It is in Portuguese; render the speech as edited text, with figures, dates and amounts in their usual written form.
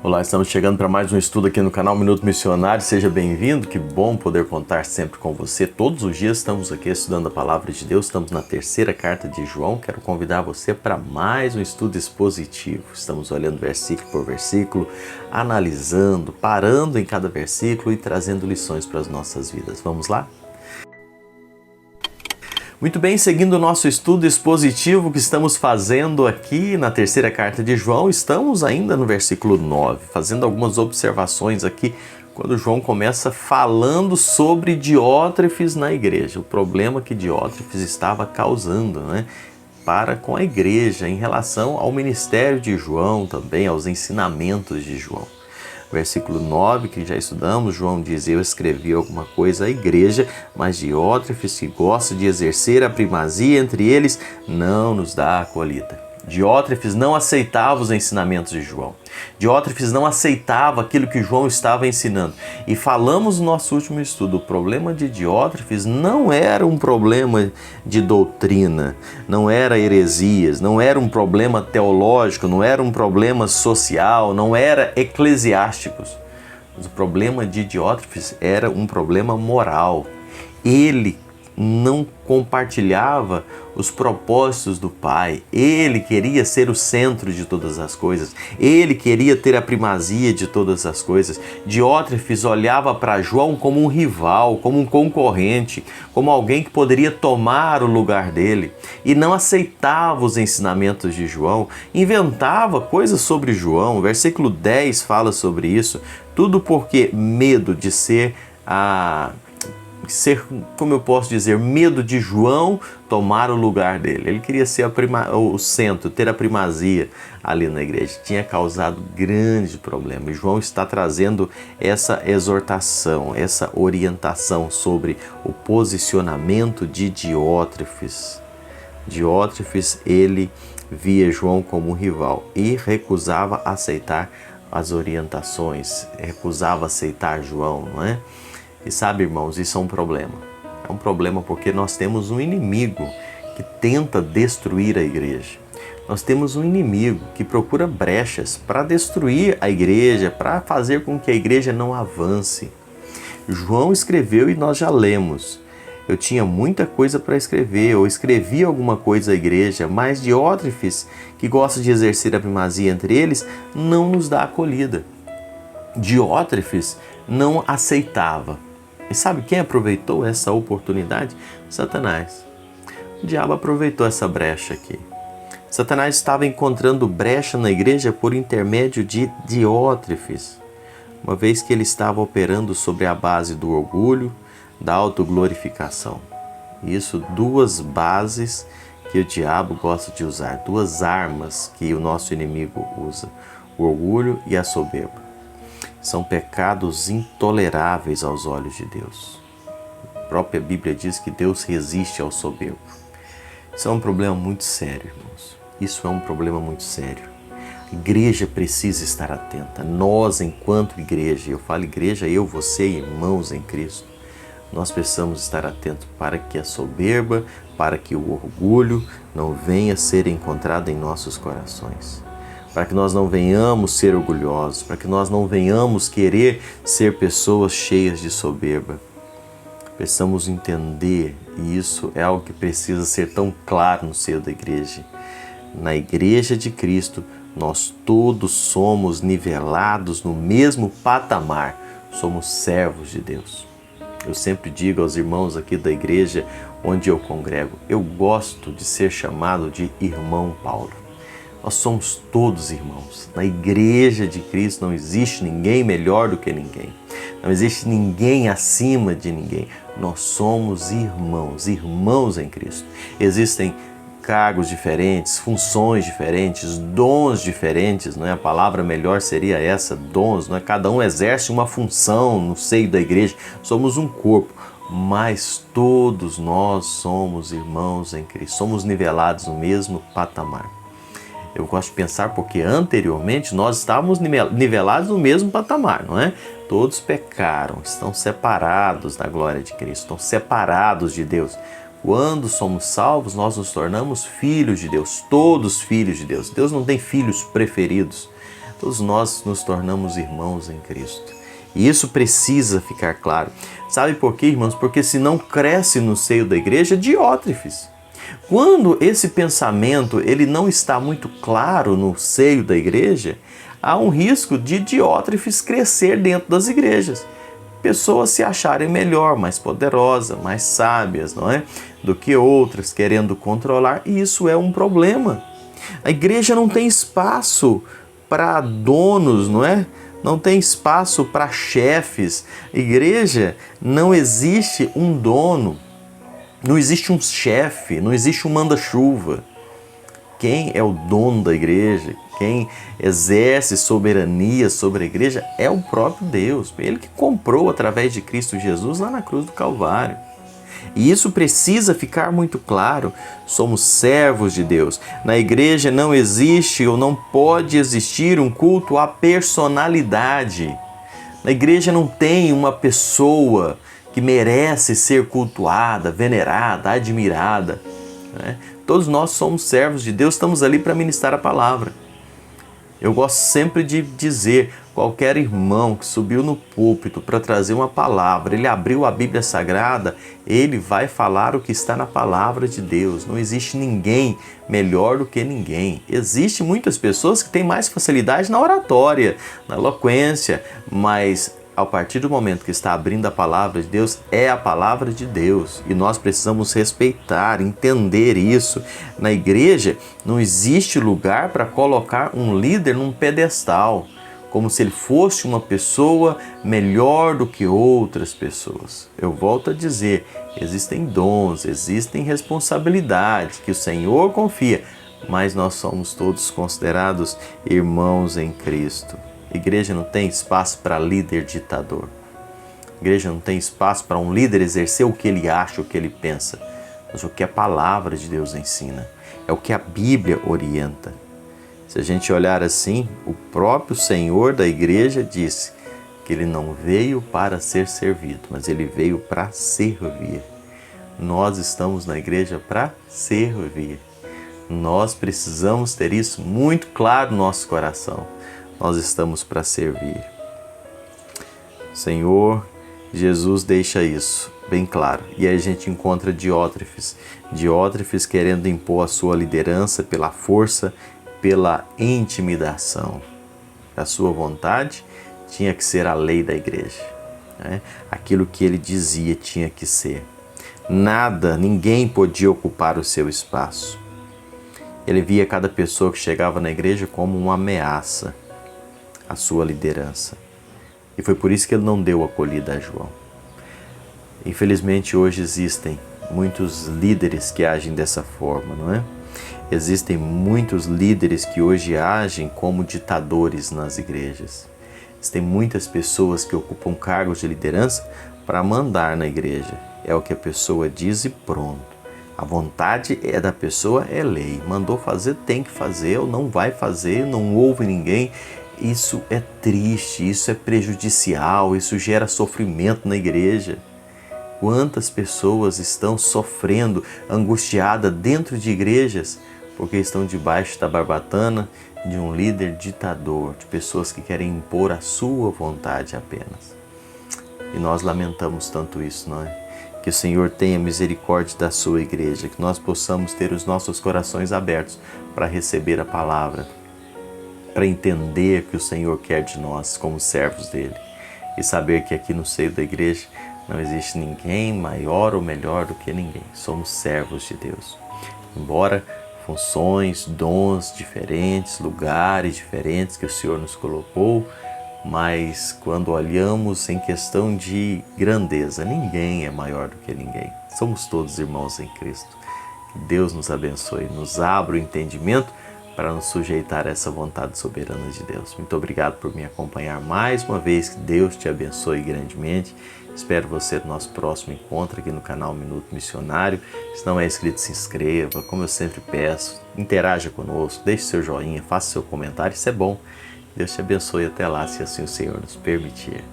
Olá, estamos chegando para mais um estudo aqui no canal Minuto Missionário. Seja bem-vindo, que bom poder contar sempre com você. Todos os dias estamos aqui estudando a Palavra de Deus, estamos na terceira carta de João. Quero convidar você para mais um estudo expositivo. Estamos olhando versículo por versículo, analisando, parando em cada versículo e trazendo lições para as nossas vidas. Vamos lá? Muito bem, seguindo o nosso estudo expositivo que estamos fazendo aqui na terceira carta de João, estamos ainda no versículo 9, fazendo algumas observações aqui, quando João começa falando sobre Diótrefes na igreja, o problema que Diótrefes estava causando, para com a igreja, em relação ao ministério de João, também aos ensinamentos de João. Versículo 9, que já estudamos, João diz: eu escrevi alguma coisa à igreja, mas Diótrefes, que gosta de exercer a primazia entre eles, não nos dá acolhida. Diótrefes não aceitava os ensinamentos de João. Diótrefes não aceitava aquilo que João estava ensinando. E falamos no nosso último estudo, o problema de Diótrefes não era um problema de doutrina, não era heresias, não era um problema teológico, não era um problema social, não era eclesiástico. Mas o problema de Diótrefes era um problema moral. Ele não compartilhava os propósitos do Pai. Ele queria ser o centro de todas as coisas. Ele queria ter a primazia de todas as coisas. Diótrefes olhava para João como um rival, como um concorrente, como alguém que poderia tomar o lugar dele. E não aceitava os ensinamentos de João. Inventava coisas sobre João. O versículo 10 fala sobre isso. Tudo porque medo de ser como eu posso dizer, medo de João tomar o lugar dele. Ele queria ser o centro, ter a primazia ali na igreja. Tinha causado grande problema. E João está trazendo essa exortação, essa orientação sobre o posicionamento de Diótrefes. Diótrefes, ele via João como um rival e recusava aceitar as orientações, recusava aceitar João, não é? E sabe, irmãos, isso é um problema. É um problema porque nós temos um inimigo que tenta destruir a igreja. Nós temos um inimigo que procura brechas para destruir a igreja, para fazer com que a igreja não avance. João escreveu e nós já lemos. Eu tinha muita coisa para escrever, eu escrevi alguma coisa à igreja, mas Diótrefes, que gosta de exercer a primazia entre eles, não nos dá acolhida. Diótrefes não aceitava. E sabe quem aproveitou essa oportunidade? Satanás. O diabo aproveitou essa brecha aqui. Satanás estava encontrando brecha na igreja por intermédio de Diótrefes, uma vez que ele estava operando sobre a base do orgulho, da autoglorificação. Isso, duas bases que o diabo gosta de usar, duas armas que o nosso inimigo usa, o orgulho e a soberba. São pecados intoleráveis aos olhos de Deus. A própria Bíblia diz que Deus resiste ao soberbo. Isso é um problema muito sério, irmãos. Isso é um problema muito sério. A igreja precisa estar atenta. Nós, enquanto igreja, eu falo igreja, eu, você, irmãos em Cristo, nós precisamos estar atentos para que a soberba, para que o orgulho não venha a ser encontrado em nossos corações. Para que nós não venhamos ser orgulhosos, para que nós não venhamos querer ser pessoas cheias de soberba. Precisamos entender, e isso é algo que precisa ser tão claro no seio da igreja. Na igreja de Cristo, nós todos somos nivelados no mesmo patamar, somos servos de Deus. Eu sempre digo aos irmãos aqui da igreja onde eu congrego, eu gosto de ser chamado de irmão Paulo. Nós somos todos irmãos. Na igreja de Cristo não existe ninguém melhor do que ninguém. Não existe ninguém acima de ninguém. Nós somos irmãos, irmãos em Cristo. Existem cargos diferentes, funções diferentes, dons diferentes, não é? A palavra melhor seria essa, dons, não é? Cada um exerce uma função no seio da igreja. Somos um corpo, mas todos nós somos irmãos em Cristo. Somos nivelados no mesmo patamar. Eu gosto de pensar porque anteriormente nós estávamos nivelados no mesmo patamar, não é? Todos pecaram, estão separados da glória de Cristo, estão separados de Deus. Quando somos salvos, nós nos tornamos filhos de Deus, todos filhos de Deus. Deus não tem filhos preferidos. Todos nós nos tornamos irmãos em Cristo. E isso precisa ficar claro. Sabe por quê, irmãos? Porque senão cresce no seio da igreja diótrefes. Quando esse pensamento ele não está muito claro no seio da igreja, há um risco de diótrefes crescer dentro das igrejas. Pessoas se acharem melhor, mais poderosas, mais sábias, não é? Do que outras, querendo controlar, e isso é um problema. A igreja não tem espaço para donos, não é? Não tem espaço para chefes. Igreja não existe um dono, não existe um chefe, não existe um manda-chuva. Quem é o dono da igreja, quem exerce soberania sobre a igreja é o próprio Deus. Ele que comprou através de Cristo Jesus lá na cruz do Calvário. E isso precisa ficar muito claro. Somos servos de Deus. Na igreja não existe ou não pode existir um culto à personalidade. Na igreja não tem uma pessoa que merece ser cultuada, venerada, admirada, né? Todos nós somos servos de Deus, estamos ali para ministrar a palavra. Eu gosto sempre de dizer, qualquer irmão que subiu no púlpito para trazer uma palavra, ele abriu a Bíblia Sagrada, ele vai falar o que está na palavra de Deus. Não existe ninguém melhor do que ninguém. Existem muitas pessoas que têm mais facilidade na oratória, na eloquência, mas a partir do momento que está abrindo a palavra de Deus, é a palavra de Deus. E nós precisamos respeitar, entender isso. Na igreja não existe lugar para colocar um líder num pedestal, como se ele fosse uma pessoa melhor do que outras pessoas. Eu volto a dizer, existem dons, existem responsabilidades que o Senhor confia, mas nós somos todos considerados irmãos em Cristo. Igreja não tem espaço para líder ditador. Igreja não tem espaço para um líder exercer o que ele acha, o que ele pensa. Mas o que a palavra de Deus ensina. É o que a Bíblia orienta. Se a gente olhar assim, o próprio Senhor da igreja disse que ele não veio para ser servido, mas ele veio para servir. Nós estamos na igreja para servir. Nós precisamos ter isso muito claro no nosso coração. Nós estamos para servir. Senhor Jesus deixa isso bem claro. E aí a gente encontra diótrefes. Diótrefes querendo impor a sua liderança pela força, pela intimidação. A sua vontade tinha que ser a lei da igreja, né? Aquilo que ele dizia tinha que ser. Nada, ninguém podia ocupar o seu espaço. Ele via cada pessoa que chegava na igreja como uma ameaça a sua liderança. E foi por isso que ele não deu acolhida a João. Infelizmente hoje existem muitos líderes que agem dessa forma, não é? Existem muitos líderes que hoje agem como ditadores nas igrejas. Existem muitas pessoas que ocupam cargos de liderança para mandar na igreja. É o que a pessoa diz e pronto. A vontade é da pessoa, é lei. Mandou fazer, tem que fazer, ou não vai fazer, não ouve ninguém. Isso é triste, isso é prejudicial, isso gera sofrimento na igreja. Quantas pessoas estão sofrendo, angustiadas dentro de igrejas, porque estão debaixo da barbatana de um líder ditador, de pessoas que querem impor a sua vontade apenas. E nós lamentamos tanto isso, não é? Que o Senhor tenha misericórdia da sua igreja, que nós possamos ter os nossos corações abertos para receber a palavra, para entender o que o Senhor quer de nós como servos dele e saber que aqui no seio da igreja não existe ninguém maior ou melhor do que ninguém. Somos servos de Deus. Embora funções, dons diferentes, lugares diferentes que o Senhor nos colocou, mas quando olhamos em questão de grandeza, ninguém é maior do que ninguém. Somos todos irmãos em Cristo. Que Deus nos abençoe, nos abra o entendimento para nos sujeitar a essa vontade soberana de Deus. Muito obrigado por me acompanhar mais uma vez. Que Deus te abençoe grandemente. Espero você no nosso próximo encontro aqui no canal Minuto Missionário. Se não é inscrito, se inscreva. Como eu sempre peço, interaja conosco, deixe seu joinha, faça seu comentário. Isso é bom. Deus te abençoe até lá, se assim o Senhor nos permitir.